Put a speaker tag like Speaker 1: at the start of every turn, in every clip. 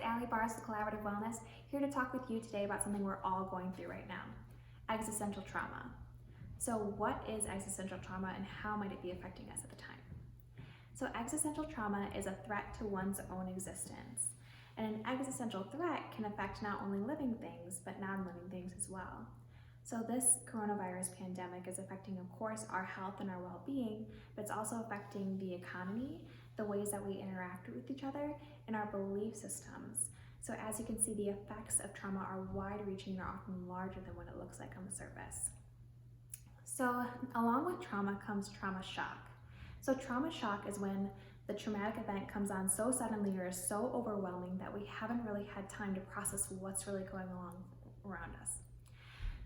Speaker 1: Allie Bars with Collaborative Wellness, here to talk with you today about something we're all going through right now, existential trauma. So what is existential trauma and how might it be affecting us at the time? So existential trauma is a threat to one's own existence. And an existential threat can affect not only living things, but non-living things as well. So this coronavirus pandemic is affecting, of course, our health and our well-being, but it's also affecting the economy, the ways that we interact with each other, and our belief systems. So as you can see, the effects of trauma are wide-reaching and are often larger than what it looks like on the surface. So along with trauma comes trauma shock. So trauma shock is when the traumatic event comes on so suddenly or is so overwhelming that we haven't really had time to process what's really going on around us.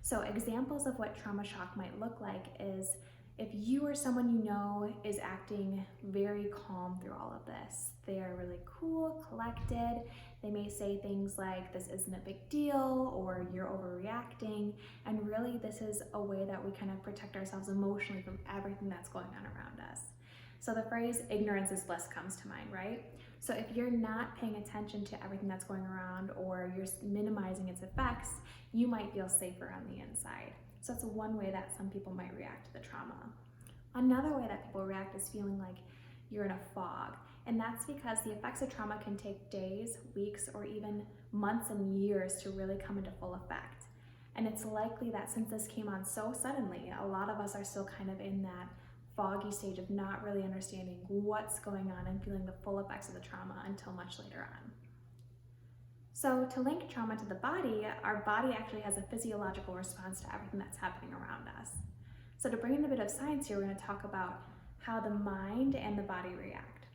Speaker 1: So examples of what trauma shock might look like is if you or someone you know is acting very calm through all of this. They are really cool, collected. They may say things like, this isn't a big deal, or you're overreacting. And really this is a way that we kind of protect ourselves emotionally from everything that's going on around us. So the phrase ignorance is bliss comes to mind, right? So if you're not paying attention to everything that's going around or you're minimizing its effects, you might feel safer on the inside. So that's one way that some people might react to the trauma. Another way that people react is feeling like you're in a fog. And that's because the effects of trauma can take days, weeks, or even months and years to really come into full effect. And it's likely that since this came on so suddenly, a lot of us are still kind of in that foggy stage of not really understanding what's going on and feeling the full effects of the trauma until much later on. So to link trauma to the body, our body actually has a physiological response to everything that's happening around us. So to bring in a bit of science here, we're going to talk about how the mind and the body react.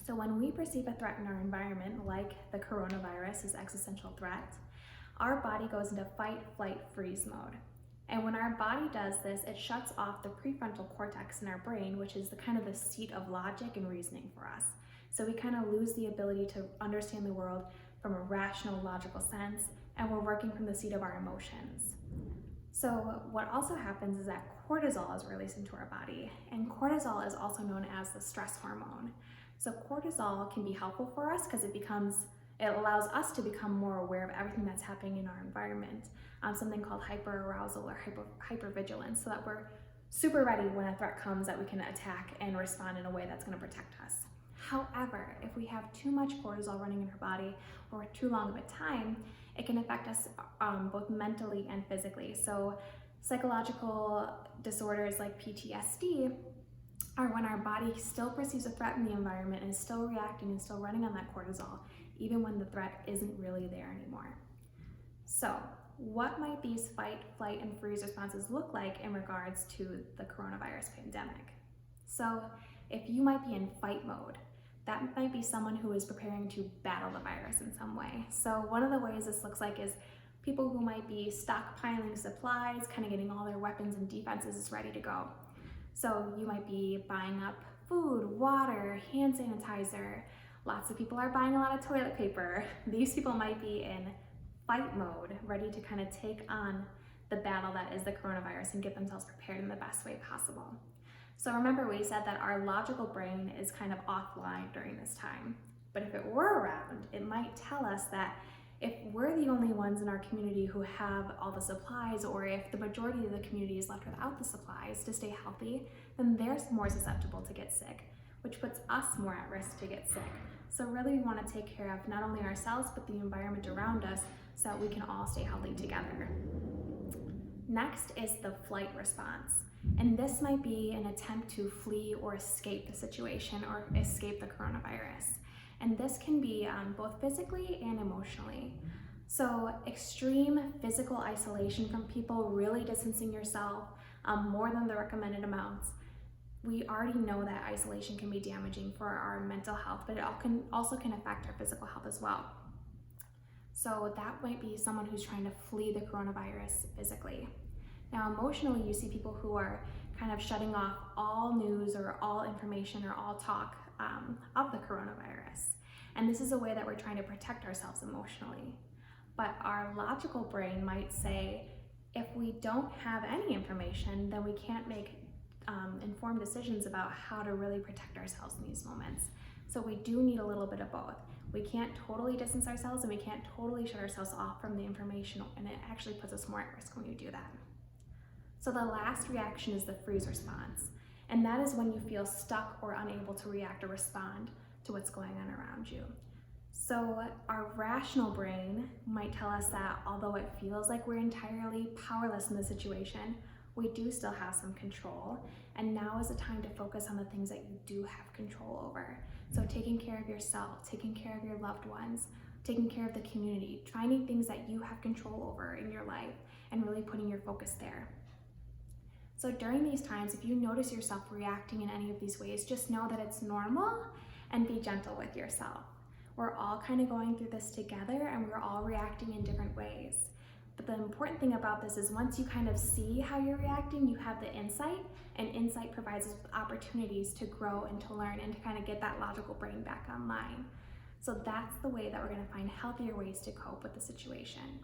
Speaker 1: So when we perceive a threat in our environment, like the coronavirus, this existential threat, our body goes into fight, flight, freeze mode. And when our body does this, it shuts off the prefrontal cortex in our brain, which is the kind of the seat of logic and reasoning for us. So we kind of lose the ability to understand the world from a rational, logical sense, and we're working from the seat of our emotions. So what also happens is that cortisol is released into our body, and cortisol is also known as the stress hormone. So cortisol can be helpful for us because it allows us to become more aware of everything that's happening in our environment. Something called hyperarousal or hypervigilance, so that we're super ready when a threat comes that we can attack and respond in a way that's going to protect us. However, if we have too much cortisol running in our body or too long of a time, it can affect us both mentally and physically. So psychological disorders like PTSD are when our body still perceives a threat in the environment and is still reacting and still running on that cortisol, even when the threat isn't really there anymore. So what might these fight, flight, and freeze responses look like in regards to the coronavirus pandemic? So if you might be in fight mode, that might be someone who is preparing to battle the virus in some way. So one of the ways this looks like is people who might be stockpiling supplies, kind of getting all their weapons and defenses ready to go. So you might be buying up food, water, hand sanitizer. Lots of people are buying a lot of toilet paper. These people might be in fight mode, ready to kind of take on the battle that is the coronavirus and get themselves prepared in the best way possible. So remember, we said that our logical brain is kind of offline during this time. But if it were around, it might tell us that if we're the only ones in our community who have all the supplies, or if the majority of the community is left without the supplies to stay healthy, then they're more susceptible to get sick, which puts us more at risk to get sick. So really we want to take care of not only ourselves, but the environment around us so that we can all stay healthy together. Next is the flight response. And this might be an attempt to flee or escape the situation or escape the coronavirus. And this can be both physically and emotionally. So extreme physical isolation from people, really distancing yourself more than the recommended amounts. We already know that isolation can be damaging for our mental health, but it also can affect our physical health as well. So that might be someone who's trying to flee the coronavirus physically. Now emotionally, you see people who are kind of shutting off all news or all information or all talk of the coronavirus. And this is a way that we're trying to protect ourselves emotionally. But our logical brain might say, if we don't have any information, then we can't make informed decisions about how to really protect ourselves in these moments. So we do need a little bit of both. We can't totally distance ourselves and we can't totally shut ourselves off from the information, and it actually puts us more at risk when you do that. So the last reaction is the freeze response, and that is when you feel stuck or unable to react or respond to what's going on around you. So our rational brain might tell us that although it feels like we're entirely powerless in the situation, we do still have some control, and now is the time to focus on the things that you do have control over. So taking care of yourself, taking care of your loved ones, taking care of the community, finding things that you have control over in your life and really putting your focus there. So during these times, if you notice yourself reacting in any of these ways, just know that it's normal and be gentle with yourself. We're all kind of going through this together and we're all reacting in different ways. But the important thing about this is once you kind of see how you're reacting, you have the insight, and insight provides us with opportunities to grow and to learn and to kind of get that logical brain back online. So that's the way that we're going to find healthier ways to cope with the situation.